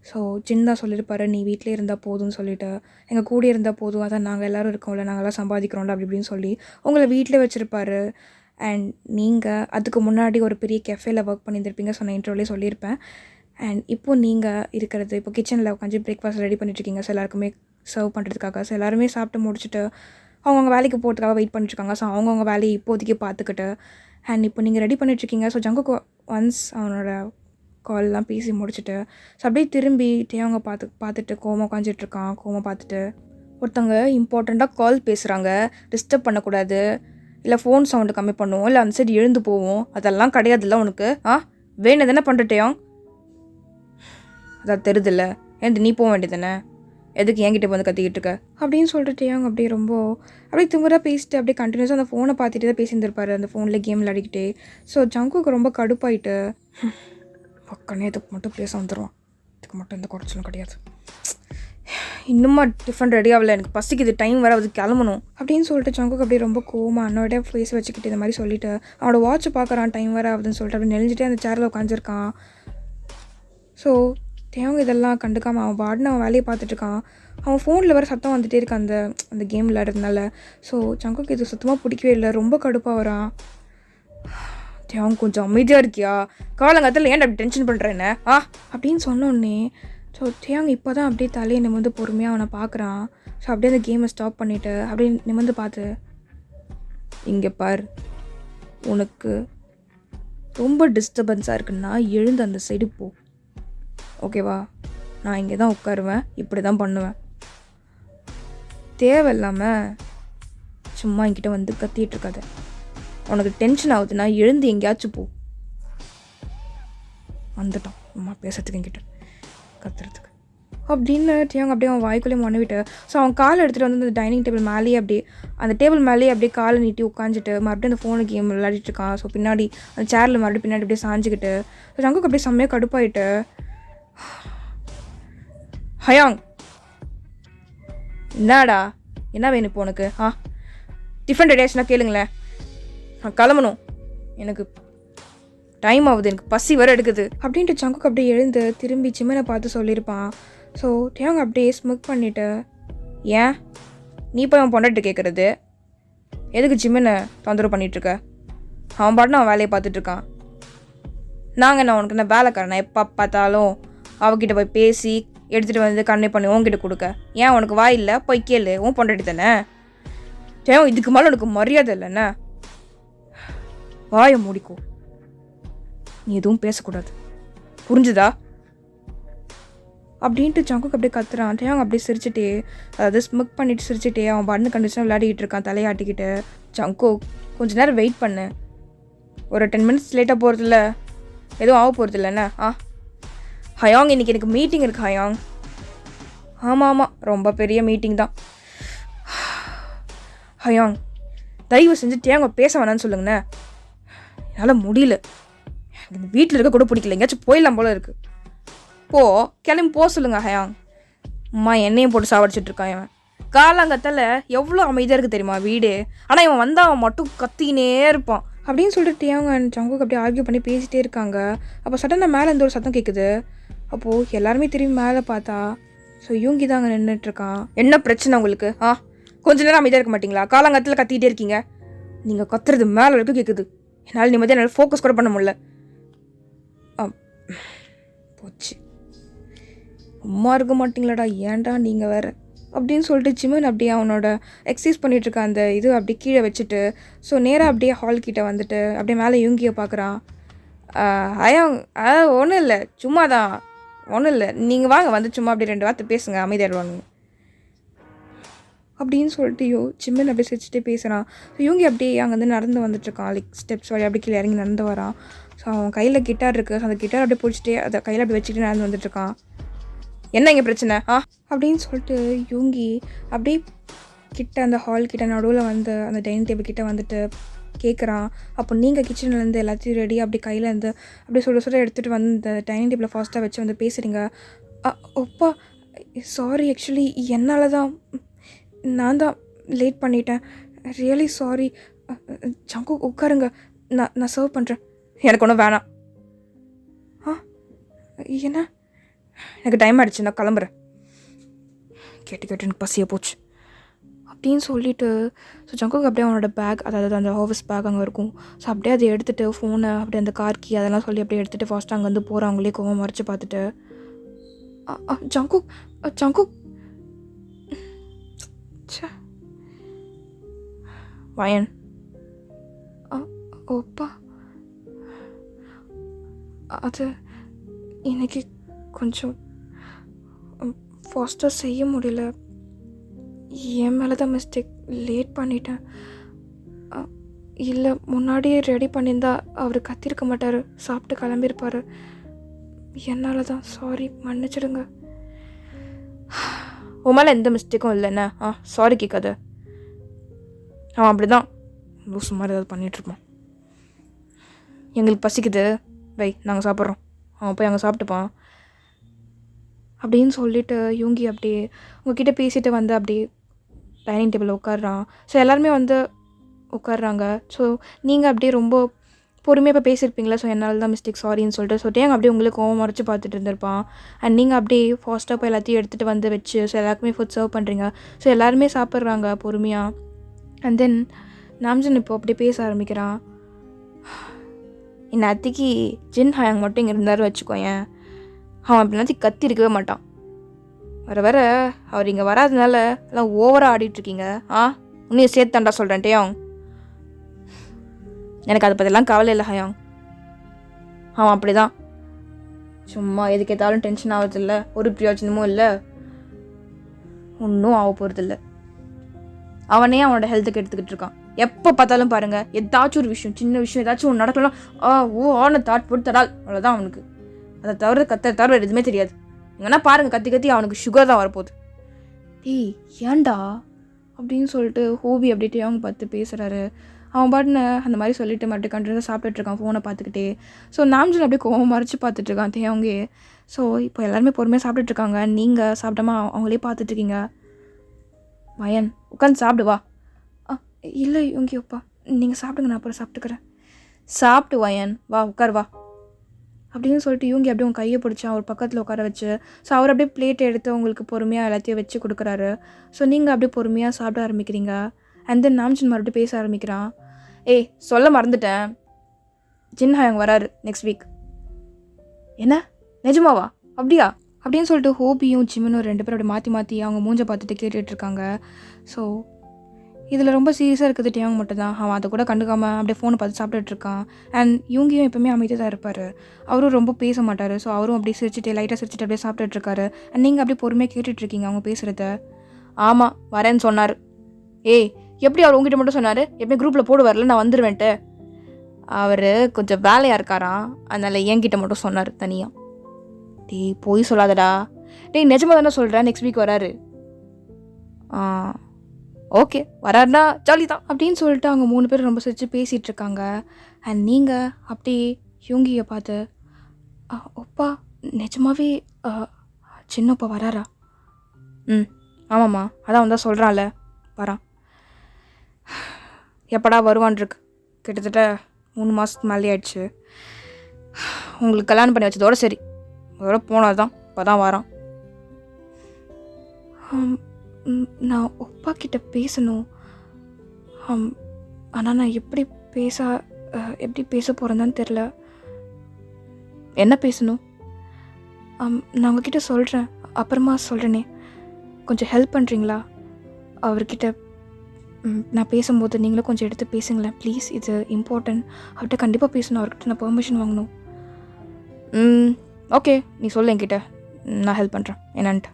ஸோ ஜின் தான் சொல்லியிருப்பாரு, நீ வீட்டிலே இருந்தால் போதும்னு சொல்லிவிட்டு, எங்கள் கூட இருந்தால் போதும், அதான் நாங்கள் எல்லோரும் இருக்கோம்ல, நாங்கள்லாம் சம்பாதிக்கிறோம்ல அப்படி இப்படின்னு சொல்லி உங்களை வீட்டிலே வச்சுருப்பாரு. அண்ட் நீங்கள் அதுக்கு முன்னாடி ஒரு பெரிய கெஃபேல ஒர்க் பண்ணியிருந்திருப்பீங்க. ஸோ நான் இன்ட்ரோலே சொல்லியிருப்பேன். அண்ட் இப்போது நீங்கள் இருக்கிறது இப்போ கிச்சனில் உட்காந்து பிரேக்ஃபாஸ்ட் ரெடி பண்ணிட்டுருக்கீங்க. ஸோ எல்லாருக்குமே சர்வ் பண்ணுறதுக்காக. ஸோ எல்லாருமே சாப்பிட்டு முடிச்சுட்டு அவங்கவுங்க வேலைக்கு போகிறதுக்காக வெயிட் பண்ணிட்டுருக்காங்க. ஸோ அவங்கவுங்க வேலையை இப்போதைக்கு பார்த்துக்கிட்டு அண்ட் இப்போ நீங்கள் ரெடி பண்ணிட்டுருக்கீங்க. ஸோ ஜங்குக்கு ஒன்ஸ் அவனோட கால்லாம் பேசி முடிச்சுட்டு ஸோ அப்படியே திரும்பி டேயாங்க பார்த்துட்டு கோவமாக உட்காந்துட்ருக்கான். கோவமாக பார்த்துட்டு ஒருத்தவங்க இம்பார்ட்டண்ட்டாக கால் பேசுகிறாங்க, டிஸ்டர்ப் பண்ணக்கூடாது, இல்லை ஃபோன் சவுண்டு கம்மி பண்ணுவோம், இல்லை அந்த சைடு எழுந்து போவோம், அதெல்லாம் கிடையாதுல்ல உனக்கு. வேணும் தானே பண்ணுறட்டேயும், அதான் தெரியுதில்ல, ஏன் நீ போக வேண்டியதானே, எதுக்கு என்கிட்ட வந்து கத்திக்கிட்டு இருக்க அப்படின்னு சொல்லிட்டு டேயாங் அப்படியே அப்படியே திமுறாக பேசிட்டு அப்படியே கண்டினியூஸாக அந்த ஃபோனை பார்த்துட்டு தான் பேசியிருந்திருப்பாரு, அந்த ஃபோனில் கேம் விளையாடிக்கிட்டே. ஸோ ஜங்குக்கு ரொம்ப கடுப்பாயிட்டு பக்கனே இதுக்கு மட்டும் பேச வந்துடுவான், இதுக்கு மட்டும் எந்த குறைச்சலும் கிடையாது. இன்னுமா டிஃபன் ரெடி ஆகலை, எனக்கு பசிக்குது, டைம் வர அது கிளம்பணும் அப்படின்னு சொல்லிட்டு ஜங்குக்கு அப்படியே ரொம்ப கோவமாக அண்ணோட ஃபேஸ் வச்சுக்கிட்டு இந்த மாதிரி சொல்லிட்டு அவனோட வாட்ச் பார்க்குறான், டைம் வர ஆகுதுன்னு சொல்லிட்டு அப்படி நெளிஞ்சிட்டே அந்த சேரில் உட்காந்துருக்கான். ஸோ தேவங்க இதெல்லாம் கண்டுக்காமல் அவன் பாடுன்னு அவன் வேலையை பார்த்துட்ருக்கான். அவன் ஃபோனில் வேறு சத்தம் வந்துகிட்டே இருக்கான் அந்த அந்த கேம் விளையாடுறதுனால. ஸோ ஜங்குக்கு இது சுத்தமாக பிடிக்கவே இல்லை, ரொம்ப கடுப்பாக வரான். தேவங்க கொஞ்சம் அமைதியாக இருக்கியா, காலங்காலத்தில் ஏன் அப்படி டென்ஷன் பண்ணுறேன்னு அப்படின்னு சொன்னோடனே ஸோ தேவங்க இப்போ தான் அப்படியே தலையை நிமிர்ந்து பொறுமையாக அவனை பார்க்குறான். ஸோ அப்படியே அந்த கேமை ஸ்டாப் பண்ணிவிட்டு அப்படியே நிமிர்ந்து பார்த்து, இங்கே பார், உனக்கு ரொம்ப டிஸ்டர்பன்ஸாக இருக்குன்னா எழுந்து அந்த சைடு போ, ஓகேவா? நான் இங்கே தான் உட்காருவேன், இப்படி தான் பண்ணுவேன். தேவையில்லாமல் சும்மா என்கிட்ட வந்து கத்திட்டு இருக்காத. உனக்கு டென்ஷன் ஆகுதுன்னா எழுந்து எங்கேயாச்சும் போ. வந்துட்டான் அம்மா பேசுறதுக்கு என்கிட்ட கத்துறதுக்கு அப்படின்னு தேவங்க அப்படியே அவன் வாய்க்குள்ளேயே மண்ணுவிட்டு. ஸோ அவன் காலை எடுத்துகிட்டு வந்து அந்த டைனிங் டேபிள் மேலேயே அப்படியே அந்த டேபிள் மேலேயே அப்படியே காலை நீட்டி உட்காந்துட்டு மறுபடியும் அந்த ஃபோனு கேம் விளையாடிட்டு இருக்கான். ஸோ பின்னாடி அந்த சேரில் மறுபடியும் பின்னாடி அப்படியே சாஞ்சிக்கிட்டு ஜங்குக்கு அப்படியே செம்மையாக கடுப்பாயிட்டு, ஹயாங் என்னடா என்ன வேணும் இப்போ உனக்கு? டிஃபன் ரெடி ஆச்சுன்னா கேளுங்களேன், நான் கிளம்பணும், எனக்கு டைம் ஆகுது, எனக்கு பசி வர எடுக்குது அப்படின்ட்டு ஜங்குக்கு அப்படியே எழுந்து திரும்பி சிம்மனை பார்த்து சொல்லியிருப்பான். ஸோ தேவங்க அப்படியே ஸ்மக் பண்ணிவிட்டு, ஏன் நீ போய் அவன் பொண்டாட்டி கேட்குறது, எதுக்கு ஜிம்மனை தொந்தரவு பண்ணிகிட்ருக்க? அவன் பாட்டு அவன் வேலையை பார்த்துட்ருக்கான். நாங்கள் என்ன உனக்கு என்ன வேலைக்காரனா எப்போ பார்த்தாலும் அவகிட்ட போய் பேசி எடுத்துகிட்டு வந்து கண்ணை பண்ணி உன்கிட்ட கொடுக்க? ஏன் உனக்கு வாய் இல்லை? போய் கேளு, உன் பொண்டாட்டி தானே. தேவன் இதுக்கு மேலே உனக்கு மரியாதை இல்லைண்ணே, வாயை மூடிக்கோ, நீ எதுவும் பேசக்கூடாது, புரிஞ்சுதா அப்படின்ட்டு ஜங்குக்கு அப்படியே கத்துறான். தேவங்க அப்படியே சிரிச்சுட்டே, அதாவது ஸ்மக் பண்ணிட்டு சிரிச்சுட்டே அவன் பண்ணு கண்டிஷனாக விளையாடிக்கிட்டு இருக்கான் தலையாட்டிக்கிட்டு. ஜங்கு கொஞ்ச நேரம் வெயிட் பண்ணு, ஒரு 10 மினிட்ஸ் லேட்டாக போகிறதில்ல, எதுவும் ஆக போகிறது இல்லைண்ணே. ஹயாங் இன்றைக்கி எனக்கு மீட்டிங் இருக்குது ஹயாங். ஆமாம் ரொம்ப பெரிய மீட்டிங் தான். ஹயாங் தயவு செஞ்சு தேங்க பேச வேணான்னு சொல்லுங்கண்ணே, என்னால் முடியல, இந்த வீட்டில் இருக்க கூட பிடிக்கல, எங்கேயாச்சும் போயிடலாம் போல இருக்குது. கிளம்பி போக சொல்லுங்க ஹயாங். அம்மா என்னையும் போட்டு சாவடிச்சிட்ருக்கான் இவன். காலங்கத்தில் எவ்வளோ அமைதியாக இருக்குது தெரியுமா வீடு, ஆனால் இவன் வந்தால் அவன் மட்டும் கத்தினே இருப்பான் அப்படின்னு சொல்லிட்டு அவங்க ஜங்குக்கு அப்படியே ஆர்கியூ பண்ணி பேசிகிட்டே இருக்காங்க. அப்போ சடனாக மேலே இருந்து ஒரு சத்தம் கேட்குது. அப்போது எல்லாருமே திரும்பி மேலே பார்த்தா ஸோ யூங்கி தான் அங்கே நின்றுட்டுருக்கான். என்ன பிரச்சனை உங்களுக்கு? கொஞ்ச நேரம் அமைதியாக இருக்க மாட்டிங்களா? காலங்காலத்தில் கத்திக்கிட்டே இருக்கீங்க, நீங்கள் கத்துறது மேலே வரைக்கும் கேட்குது, என்னால் நிம்மதியாக என்னால் ஃபோக்கஸ் கூட பண்ண முடியல. போச்சு, அம்மா இருக்க மாட்டிங்களாடா, ஏன்டா நீங்கள் வேறு அப்படின்னு சொல்லிட்டு ஜிம்மன் அப்படியே அவனோட எக்ஸசைஸ் பண்ணிகிட்ருக்க அந்த இது அப்படியே கீழே வச்சுட்டு ஸோ நேராக அப்படியே ஹால் கிட்டே வந்துட்டு அப்படியே மேலே யூங்கியை பார்க்குறான். ஹயாங் ஒன்றும் இல்லை, சும்மா தான், ஒன்றும் இல்லை, நீங்கள் வாங்க வந்து சும்மா அப்படியே 2 வார்த்தை பேசுங்க, அமைதியாடுவாங்க அப்படின்னு சொல்லிட்டு ஜிம்மன் அப்படியே சிரிச்சுட்டே பேசுகிறான். ஸோ யூங்கி அப்படியே அங்கேருந்து நடந்து வந்துட்டுருக்கான், லைக் ஸ்டெப்ஸ் வழி அப்படியே கீழே இறங்கி நடந்து வரான். ஸோ அவன் கையில் கிட்டார் இருக்குது, ஸோ அந்த கிட்டார் அப்படியே பிடிச்சிட்டே அதை கையில் அப்படி வச்சுக்கிட்டு நடந்து வந்துட்டுருக்கான். என்ன இங்கே பிரச்சனை அப்படின்னு சொல்லிட்டு யூங்கி அப்படியே கிட்ட அந்த ஹால் கிட்ட நடுவில் வந்து அந்த டைனிங் டேபிள் கிட்டே வந்துட்டு கேட்குறான். அப்போ நீங்கள் கிச்சன்லேருந்து எல்லாத்தையும் ரெடி அப்படி கையில் இருந்து அப்படியே சுட எடுத்துகிட்டு வந்து இந்த டைனிங் டேபிளை ஃபாஸ்ட்டாக வச்சு வந்து பேசுகிறீங்க. அப்பா சாரி, ஆக்சுவலி என்னால் தான், நான் தான் லேட் பண்ணிட்டேன், ரியலி சாரி. ஜங்கு உட்காருங்க, நான் சர்வ் பண்ணுறேன். எனக்கு ஒன்றும் வேணாம். என்ன, எனக்கு டைம் ஆகிடுச்சு, நான் கிளம்புறேன். கேட்டு எனக்கு பசியாக போச்சு அப்படின்னு சொல்லிவிட்டு ஸோ ஜங்குக்கு அப்படியே அவனோட பேக், அதாவது அந்த ஆஃபீஸ் பேக் அங்கே இருக்கும். ஸோ அப்படியே அதை எடுத்துகிட்டு ஃபோனை அப்படியே அந்த கார் கீ அதெல்லாம் சொல்லி அப்படியே எடுத்துகிட்டு ஃபாஸ்ட்டாக அங்கே வந்து போகிறவங்களே கோவம் மறைச்சி பார்த்துட்டு ஜங்கு ஜங்கு வயன் ஓப்பா, அது இன்னைக்கு கொஞ்சம் ஃபாஸ்ட்டாக செய்ய முடியல, என் மேலே தான் மிஸ்டேக், லேட் பண்ணிட்டேன். இல்லை முன்னாடியே ரெடி பண்ணியிருந்தா அவர் கத்திருக்க மாட்டார், சாப்பிட்டு கிளம்பியிருப்பார், என்னால் தான், சாரி, மன்னிச்சிடுங்க. உன் மேலே எந்த மிஸ்டேக்கும் இல்லைண்ணே. சாரி கேட்காத, அவன் அப்படி தான் லூசு மாதிரி ஏதாவது பண்ணிகிட்ருப்பான். எங்களுக்கு பசிக்குது, வை நாங்கள் சாப்பிட்றோம், அவன் போய் அங்கே சாப்பிட்டுப்பான். அப்படின்னு சொல்லிட்டு யூங்கி அப்படியே உங்ககிட்ட பேசிட்டு வந்து அப்படியே டைனிங் டேபிளில் உட்காடுறான். ஸோ எல்லாருமே வந்து உட்காடுறாங்க. ஸோ நீங்கள் அப்படியே ரொம்ப பொறுமையாக இப்போ பேசியிருப்பீங்களா, ஸோ என்னால் தான் மிஸ்டேக் சாரின்னு சொல்லிட்டு. ஸோ டேங்க அப்படியே உங்களுக்கு கோவம் மறைச்சி பார்த்துட்டு இருந்திருப்பான். அண்ட் நீங்கள் அப்படியே ஃபாஸ்ட்டாக போய் எல்லாத்தையும் எடுத்துகிட்டு வந்து வச்சு ஸோ எல்லாருக்குமே ஃபுட் சர்வ் பண்ணுறீங்க. ஸோ எல்லாருமே சாப்பிட்றாங்க பொறுமையாக. அண்ட் தென் நாம்ஜன் இப்போ அப்படியே பேச ஆரம்பிக்கிறான். இந்நேரத்துக்கு ஜின் ஹயாங் மட்டும் இங்கே இருந்தார் வச்சுக்கோயேன், அவன் அப்படின்னாத்தி கத்தி இருக்கவே மாட்டான். வர வர அவர் இங்கே வராதனால எல்லாம் ஓவராக ஆடிட்டுருக்கீங்க. இன்னும் சேர்த்தாண்டா சொல்கிறேன் டேயாங். எனக்கு அதை பற்றிலாம் கவலை இல்லை ஹயாங். அவன் அப்படி தான் சும்மா எதுக்கு ஏதாலும் டென்ஷன் ஆகுறதில்ல, ஒரு பிரயோஜனமும் இல்லை, ஒன்றும் ஆக போகிறதில்ல. அவனே அவனோட ஹெல்த்துக்கு எடுத்துக்கிட்டு இருக்கான். எப்போ பார்த்தாலும் பாருங்கள் ஏதாச்சும் ஒரு விஷயம், சின்ன விஷயம் ஏதாச்சும் ஒன்று நடக்கலாம், ஆன தாட் போட்டு தடால், அவ்வளோதான் அவனுக்கு. அதை தவிர தவிர எதுவுமே தெரியாது. எங்கன்னா பாருங்கள் கத்தி கத்தி அவனுக்கு சுகர் தான் வரப்போகுது. டேய் ஏன்டா அப்படின்னு சொல்லிட்டு ஹோபி அப்படின்ட்டு அவங்க பார்த்து பேசுகிறாரு. அவன் பாட்டுன்னு அந்த மாதிரி சொல்லிட்டு மறுபடியும் கண்டினியூஸாக சாப்பிட்டுட்ருக்கான் ஃபோனை பார்த்துக்கிட்டே. ஸோ நாம்ஜன் அப்படியே கோவம் மறைச்சி பார்த்துட்ருக்கான் தேவங்கே. ஸோ இப்போ எல்லாருமே பொறுமையாக சாப்பிட்டுட்ருக்காங்க. நீங்கள் சாப்பிடாம அவங்களே பார்த்துட்ருக்கீங்க. வயன் உட்காந்து சாப்பிடுவா. இல்லை யோங்கி அப்பா நீங்கள் சாப்பிடுங்க, நான் அப்புறம் சாப்பிட்டுக்கிறேன். சாப்பிட்டு வயன் வா உட்கார் வா அப்படின்னு சொல்லிட்டு யூங்கி அப்படியே உங்கள் கையை பிடிச்சி அவர் பக்கத்தில் உட்கார வச்சு ஸோ அவர் அப்படியே பிளேட்டை எடுத்து உங்களுக்கு பொறுமையாக எல்லாத்தையும் வச்சு கொடுக்குறாரு. ஸோ நீங்கள் அப்படியே பொறுமையாக சாப்பிட ஆரம்பிக்கிறீங்க. அண்ட் தென் நாம்ஜன் மறுபடியும் பேச ஆரம்பிக்கிறான். சொல்ல மறந்துட்டேன், ஜின் ஹயாங் வராரு நெக்ஸ்ட் வீக். என்ன நிஜமாவா? அப்படியா அப்படின்னு சொல்லிட்டு ஹோபியும் ஜிம்முனும் 2 பேரும் அப்படி மாற்றி அவங்க மூஞ்சை பார்த்துட்டு கேட்டுட்ருக்காங்க. ஸோ இதில் ரொம்ப சீரியஸாக இருக்குது டேயாங் மட்டும் தான். அவன் அதை கூட கண்டுக்காமல் அப்படியே ஃபோனை பார்த்து சாப்பிட்டுட்ருக்கான். அண்ட் யூங்கியும் எப்போவுமே அமைதியாக தான் இருப்பார். அவரும் ரொம்ப பேச மாட்டார். ஸோ அவரும் அப்படியே சிரிச்சுட்டு லைட்டாக சிரிச்சுட்டு அப்படியே சாப்பிட்டுட்ருக்காரு. அண்ட் நீங்கள் அப்படியே பொறுமையாக கேட்டுட்ருக்கீங்க அவங்க பேசுகிறத. ஆமாம் வரேன்னு சொன்னார். எப்படி அவர் உங்ககிட்ட மட்டும் சொன்னார்? எப்படியும் குரூப்பில் போடுவார்ல நான் வந்துடுவேன்ட்டு. அவர் கொஞ்சம் வேலையாக இருக்காராம், அதனால் என்கிட்ட மட்டும் சொன்னார் தனியாக. போய் சொல்லாதடா. நிஜமாக தானே சொல்கிறேன், நெக்ஸ்ட் வீக் வராரு. ஓகே வராருனா ஜாலி தான் அப்படின்னு சொல்லிட்டு அவங்க 3 பேரும் ரொம்ப சிரிச்சு பேசிகிட்டு இருக்காங்க. அண்ட் நீங்கள் அப்படியே யூங்கியை பார்த்து ஒப்பா நிஜமாவே சின்னப்பா வராரா? ஆமாம்மா, அதான் வந்தால் சொல்கிறான்ல வரான். எப்படா வருவான்ருக்கு, கிட்டத்தட்ட 3 மாதத்துக்கு மேலே ஆயிடுச்சு. உங்களுக்கு கல்யாணம் பண்ணி வச்சதோட சரி, அதோட போனால் தான் இப்போ தான் வரான். நான் அப்பா கிட்ட பேசணும். ஆனால் நான் எப்படி பேச போகிறேன்னு தெரில. என்ன பேசணும்? நான் உங்ககிட்ட சொல்கிறேன், அப்புறமா சொல்கிறேனே, கொஞ்சம் ஹெல்ப் பண்ணுறீங்களா? அவர்கிட்ட நான் பேசும்போது நீங்களும் கொஞ்சம் எடுத்து பேசுங்களேன் ப்ளீஸ், இது இம்பார்ட்டன்ட். அவர்கிட்ட கண்டிப்பாக பேசணும், அவர்கிட்ட நான் பெர்மிஷன் வாங்கணும். ஓகே நீ சொல்லு என்கிட்ட, நான் ஹெல்ப் பண்ணுறேன் என்னன்ட்டு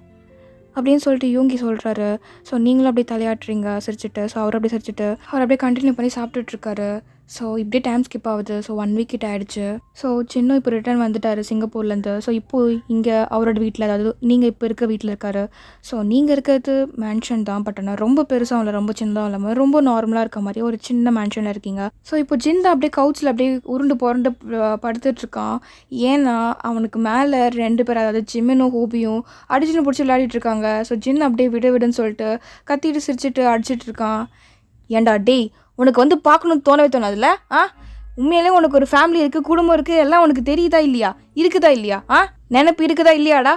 அப்படின்னு சொல்லிட்டு யூங்கி சொல்கிறாரு. ஸோ நீங்களும் அப்படியே தலையாட்டுறீங்க சிரிச்சுட்டு. ஸோ அவர் அப்படியே சிரிச்சுட்டு அவர் அப்படியே கண்டினியூ பண்ணி சாப்பிட்டுட்ருக்காரு. ஸோ இப்படியே டைம் ஸ்கிப் ஆகுது. ஸோ 1 வீக் கிட்ட ஆகிடுச்சு. ஸோ சின்ன இப்போ ரிட்டர்ன் வந்துட்டார் சிங்கப்பூர்லேருந்து. ஸோ இப்போது இங்கே அவரோட வீட்டில், அதாவது நீங்கள் இப்போ இருக்க வீட்டில் இருக்கார். ஸோ நீங்கள் இருக்கிறது மேன்ஷன் தான், பட் ஆனால் ரொம்ப பெருசாக இல்லை, ரொம்ப சின்னதாக இல்லாமல் ரொம்ப நார்மலாக இருக்க மாதிரி ஒரு சின்ன மேன்ஷனில் இருக்கீங்க. ஸோ இப்போ ஜின் தான் அப்படியே கவுச்சில் அப்படியே உருண்டு புரண்டு படுத்துட்ருக்கான். ஏன்னா அவனுக்கு மேலே 2 பேர், அதாவது ஜிம்முனும் ஹோபியும் அடிச்சுன்னு பிடிச்சி விளையாடிட்டுருக்காங்க. ஸோ ஜின் அப்படியே விடுன்னு சொல்லிட்டு கத்திட்டு சிரிச்சுட்டு அடிச்சிட்டு இருக்கான். ஏண்டா டேய், உனக்கு வந்து பார்க்கணுன்னு தோணவே தோணாதுல்ல? உண்மையிலே உனக்கு ஒரு ஃபேமிலி இருக்குது, குடும்பம் இருக்குது, எல்லாம் உனக்கு தெரியுதா இல்லையா, இருக்குதா இல்லையா, நினைப்பு இருக்குதா இல்லையாடா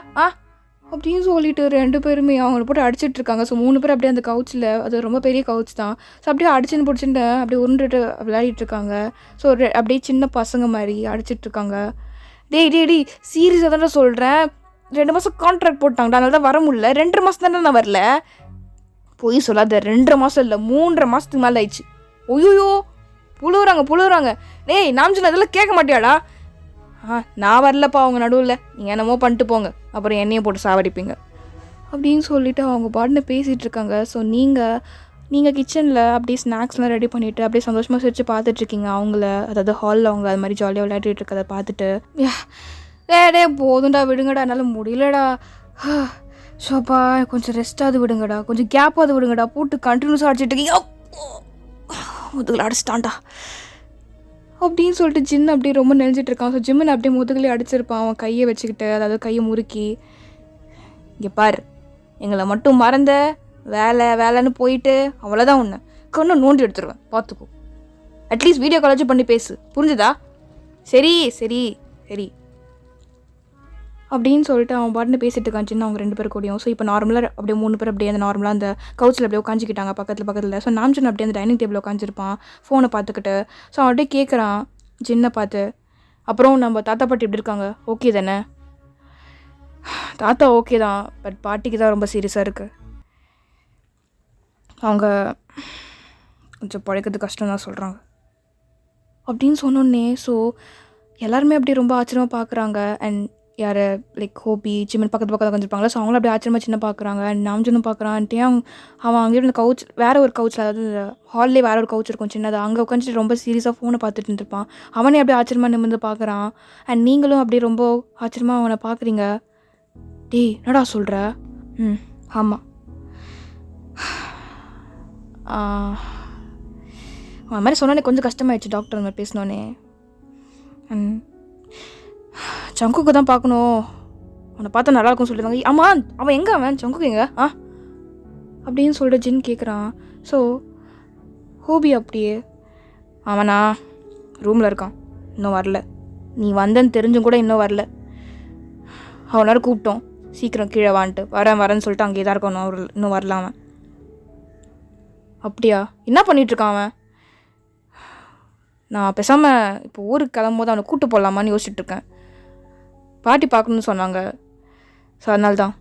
அப்படின்னு சொல்லிட்டு 2 பேருமே அவங்கள போட்டு அடிச்சிட்ருக்காங்க. ஸோ 3 பேர் அப்படியே அந்த கவுச்சில், அது ரொம்ப பெரிய கவுச் தான். ஸோ அப்படியே அடிச்சுன்னு பிடிச்சிட்டு அப்படியே உருண்டுட்டு விளையாடிட்டுருக்காங்க. ஸோ அப்படியே சின்ன பசங்க மாதிரி அடிச்சிட்ருக்காங்க. டேய் சீரியஸாக தானே சொல்கிறேன், 2 மாதம் கான்ட்ராக்ட் போட்டாங்கடா, அதனால தான் வர முடியல. 2.5 மாதம் தானே நான் வரல. போய் சொல்லாத, 2.5 மாதம் இல்லை 3.5 மாதத்துக்கு மேலே ஆயிடுச்சு. ஒய்யோ புழுவுறாங்க. டேய் நாம்ஜன் அதெல்லாம் கேட்க மாட்டியாடா? நான் வரலப்பா அவங்க நடுவில், நீங்கள் என்னமோ பண்ணிட்டு போங்க, அப்புறம் என்னையும் போட்டு சாவடிப்பீங்க அப்படின்னு சொல்லிட்டு அவங்க பாட்டுன்னு பேசிகிட்டு இருக்காங்க. ஸோ நீங்கள் கிச்சனில் அப்படியே ஸ்நாக்ஸ்லாம் ரெடி பண்ணிவிட்டு அப்படியே சந்தோஷமாக சிரித்து பார்த்துட்ருக்கீங்க அவங்கள, அதாவது ஹாலில் அவங்க அது மாதிரி ஜாலியாக விளையாடிட்டு இருக்கதை பார்த்துட்டு. டே போதும்டா விடுங்கடா, என்னால் முடியலடா, ஷோப்பா கொஞ்சம் ரெஸ்ட்டாவது விடுங்கடா, கொஞ்சம் கேப்பாவது விடுங்கடா, போட்டு கண்டினியூஸாக அடிச்சிட்டு இருக்கீங்க, முதுகில் அடிச்சிட்டான்டா அப்படின்னு சொல்லிட்டு ஜின் அப்படியே ரொம்ப நெஞ்சிட்டு இருக்கான். ஸோ ஜிம்மின் அப்படியே முதுகிலே அடிச்சிருப்பான் அவன் கையை வச்சுக்கிட்டு, அதாவது கையை முறுக்கி. இங்கே பாரு, எங்களை மட்டும் மறந்த வேலைன்னு போயிட்டு அவ்வளோதான் ஒன்று கண்ணு நோண்டி எடுத்துருவேன், பார்த்துக்கோ. அட்லீஸ்ட் வீடியோ காலேஜ் பண்ணி பேசு, புரிஞ்சுதா? சரி சரி சரி அப்படின்னு சொல்லிட்டு அவன் பாட்டுன்னு பேசிட்டு இருக்கான் சின்ன அவங்க 2 பேர் கூடயும். ஸோ இப்போ நார்மலாக அப்படியே 3 பேர் அப்படியே அந்த நார்மலாக அந்த கவுச்சில் அப்படியே உட்காந்துக்கிட்டாங்க பக்கத்தில். ஸோ நாம்ஜன் அப்படியே அந்த டைனிங் டேபிள் உட்காந்துருப்பான் ஃபோனை பார்த்துக்கிட்டு. ஸோ அவன் அப்படியே கேட்குறான் ஜின்னை பார்த்து, அப்புறம் நம்ம தாத்தா பாட்டி எப்படி இருக்காங்க, ஓகே தானே? தாத்தா ஓகே தான், பட் பாட்டிக்கு தான் ரொம்ப சீரியஸாக இருக்குது. அவங்க கொஞ்சம் பழைக்கிறது கஷ்டம் தான் சொல்கிறாங்க அப்படின்னு சொன்னோன்னே. ஸோ எல்லாருமே அப்படி ரொம்ப ஆச்சரியமாக பார்க்குறாங்க. அண்ட் யார் லைக் ஹோபி ஜிம்மன் பக்கத்தில் உட்காந்துருப்பாங்களா, ஸோ அவங்களும் அப்படியே ஆச்சரியமாக சின்ன பார்க்குறாங்க. அண்ட் நாம்ஜனும் பார்க்குறான்ட்டே அவன் அங்கே இருந்த கவுச் வேறு ஒரு கவுச்சில், அதாவது ஹால்லே வேறு ஒரு கவுச் இருக்கும் சின்னதாக, அங்கே உட்காந்துட்டு ரொம்ப சீரியஸாக ஃபோனை பார்த்துட்டு இருந்திருப்பான். அவனே அப்படியே ஆச்சரியமாக நிமிர்ந்து பார்க்குறான். அண்ட் நீங்களும் அப்படியே ரொம்ப ஆச்சரியமாக அவனை பார்க்குறீங்க. டேய் என்னடா சொல்கிற? ஆமாம், அவன் மாதிரி சொன்னோன்னே கொஞ்சம் கஷ்டமாயிடுச்சு டாக்டர் அந்த மாதிரி பேசினோன்னே. சங்குக்கு தான் பார்க்கணும், அவனை பார்த்தா நல்லாயிருக்கும்னு சொல்லியிருந்தாங்க. ஆமாம், அவன் எங்கே, அவன் சங்குக்கு எங்கே அப்படின்னு சொல்லிட்டு ஜின் கேட்குறான். ஸோ ஹோபி அப்படியே, அவனா ரூமில் இருக்கான், இன்னும் வரல. நீ வந்தேன்னு தெரிஞ்சும் கூட இன்னும் வரல. அவனால கூப்பிட்டோம், சீக்கிரம் கீழே வான்ட்டு வரேன்னு சொல்லிட்டு அங்கே தான் இருக்கான், இன்னும் வரல அவன். அப்படியா, என்ன பண்ணிகிட்ருக்கான் அவன்? நான் பேசாமல் இப்போ ஊருக்கு கிளம்பும்போது அவனை கூப்பிட்டு போடலாமான்னு யோசிச்சுட்ருக்கேன். பாட்டி பார்க்கணுன்னு சொன்னாங்க, ஸோ அதனால தான்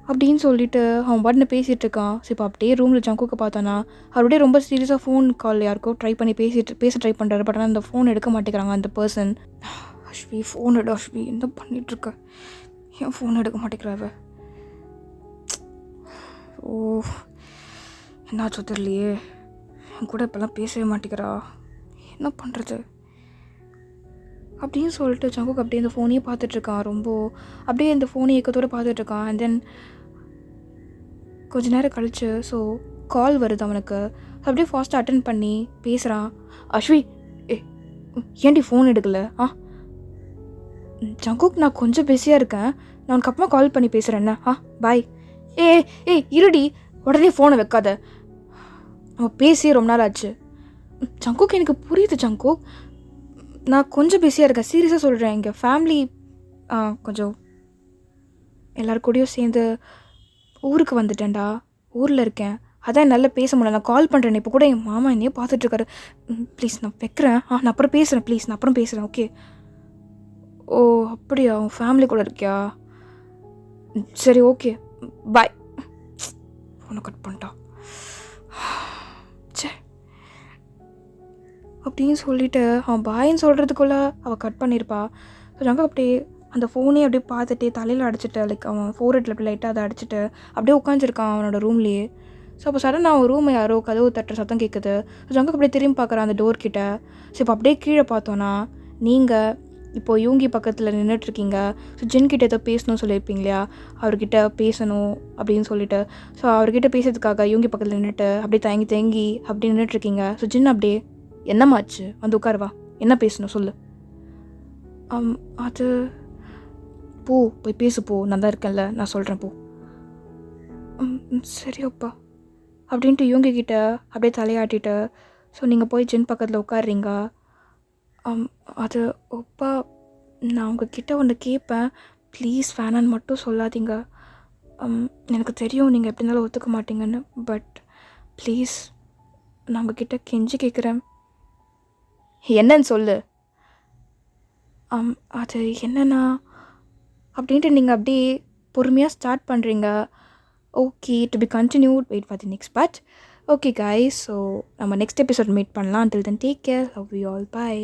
அப்படின்னு சொல்லிட்டு அவன் பாட்டுன்னு பேசிகிட்டு இருக்கான். ஸோ இப்போ அப்படியே ரூமில் ஜங்குக்கு பார்த்தானா அவருடைய ரொம்ப சீரியஸாக ஃபோன் கால் யாருக்கோ ட்ரை பண்ணி பேச ட்ரை பண்ணுறாரு. பட் ஆனால் அந்த ஃபோன் எடுக்க மாட்டேங்கிறாங்க அந்த பர்சன். அஸ்வி ஃபோன் எடு அஸ்வி, என்ன பண்ணிகிட்ருக்க, ஏன் ஃபோன் எடுக்க மாட்டேங்கிறாவ? ஓ என்னாச்சோ தெரியலையே, என் கூட இப்போல்லாம் பேசவே மாட்டேங்கிறா, என்ன பண்ணுறது அப்படின்னு சொல்லிட்டு ஜங்குக்கு அப்படியே இந்த ஃபோனையே பார்த்துட்ருக்கான். ரொம்ப அப்படியே இந்த ஃபோனை ஏக்கத்தோடு பார்த்துட்ருக்கான். அண்ட் தென் கொஞ்ச நேரம் கழிச்சு ஸோ கால் வருது அவனுக்கு. அப்படியே ஃபாஸ்ட்டாக அட்டன் பண்ணி பேசுகிறான். அஸ்வி ஏன்டி ஃபோன் எடுக்கலை? ஜங்குக் நான் கொஞ்சம் பிஸியாக இருக்கேன், நான் உனக்கு அப்புறமா கால் பண்ணி பேசுகிறேன் என்ன? பாய். இருடி, உடனே ஃபோனை வைக்காத, நம்ம பேசியே ரொம்ப நாள் ஆச்சு. ஜங்குக் எனக்கு புரியுது ஜங்குக், நான் கொஞ்சம் பிஸியாக இருக்கேன், சீரியஸாக சொல்கிறேன். எங்கள் ஃபேமிலி கொஞ்சம் எல்லோரும் கூடயும் சேர்ந்து ஊருக்கு வந்துட்டேன்டா, ஊரில் இருக்கேன், அதான் நல்லா பேச முடியல. நான் கால் பண்ணுறேன், இப்போ கூட என் மாமா என்னையே பார்த்துட்ருக்காரு. ப்ளீஸ் நான் வைக்கிறேன், நான் அப்புறம் பேசுகிறேன், ப்ளீஸ் நான் அப்புறம் பேசுகிறேன், ஓகே? ஓ அப்படியா, உன் ஃபேமிலி கூட இருக்கியா? சரி ஓகே பாய். ஃபோனை கட் பண்ணிட்டா. அப்படின்னு சொல்லிவிட்டு அவன் பாயின்னு சொல்கிறதுக்குள்ளே அவள் கட் பண்ணியிருப்பா. ஸோ ஜங்கு அப்படியே அந்த ஃபோனே அப்படியே பார்த்துட்டே தலையில் அடிச்சுட்டு, லைக் அவன் ஃபோர்ஹெட்டில் அப்படி லைட்டாக அதை அடிச்சுட்டு அப்படியே உட்காந்துருக்கான் அவனோட ரூம்லேயே. ஸோ அப்போ சடனாக அவன் ரூமை யாரோ கதவு தட்டுற சத்தம் கேட்குது. ஸோ ஜங்குக்கு அப்படியே திரும்பி பார்க்குறான் அந்த டோர் கிட்ட. ஸோ இப்போ அப்படியே கீழே பார்த்தோன்னா நீங்கள் இப்போது யூங்கி பக்கத்தில் நின்றுட்டுருக்கீங்க. ஸோ ஜின்கிட்ட ஏதோ பேசணும்னு சொல்லியிருப்பீங்க இல்லையா, அவர்கிட்ட பேசணும் அப்படின்னு சொல்லிட்டு. ஸோ அவர்கிட்ட பேசுறதுக்காக யூங்கி பக்கத்தில் நின்றுட்டு அப்படியே தயங்கி அப்படி நின்றுட்டுருக்கீங்க. ஸோ ஜின் அப்படியே என்னம்மாச்சு, வந்து உட்காருவா, என்ன பேசணும் சொல்லு. அது போய் பேசு போ, நான் தான் இருக்கேன்ல, நான் சொல்கிறேன் போ. சரி அப்பா அப்படின்ட்டு யூங்கிக்கிட்ட அப்படியே தலையாட்டிட்டு ஸோ நீங்கள் போய் ஜின் பக்கத்தில் உட்காடுறீங்க. அது அப்பா நான் உங்ககிட்ட ஒன்று கேட்பேன், ப்ளீஸ் வேணான்னு மட்டும் சொல்லாதீங்க. எனக்கு தெரியும் நீங்கள் எப்படி இருந்தாலும் ஒத்துக்க மாட்டீங்கன்னு, பட் ப்ளீஸ் நான் உங்ககிட்ட கெஞ்சி கேட்குறேன். என்னன்னு சொல்லு. அது என்னன்னா அப்படின்ட்டு நீங்கள் அப்படியே பொறுமையாக ஸ்டார்ட் பண்ணுறீங்க. Okay, to be continued, wait for the next part. Okay guys, so நம்ம நெக்ஸ்ட் எபிசோட் மீட் பண்ணலாம். until then take care, love you all, bye.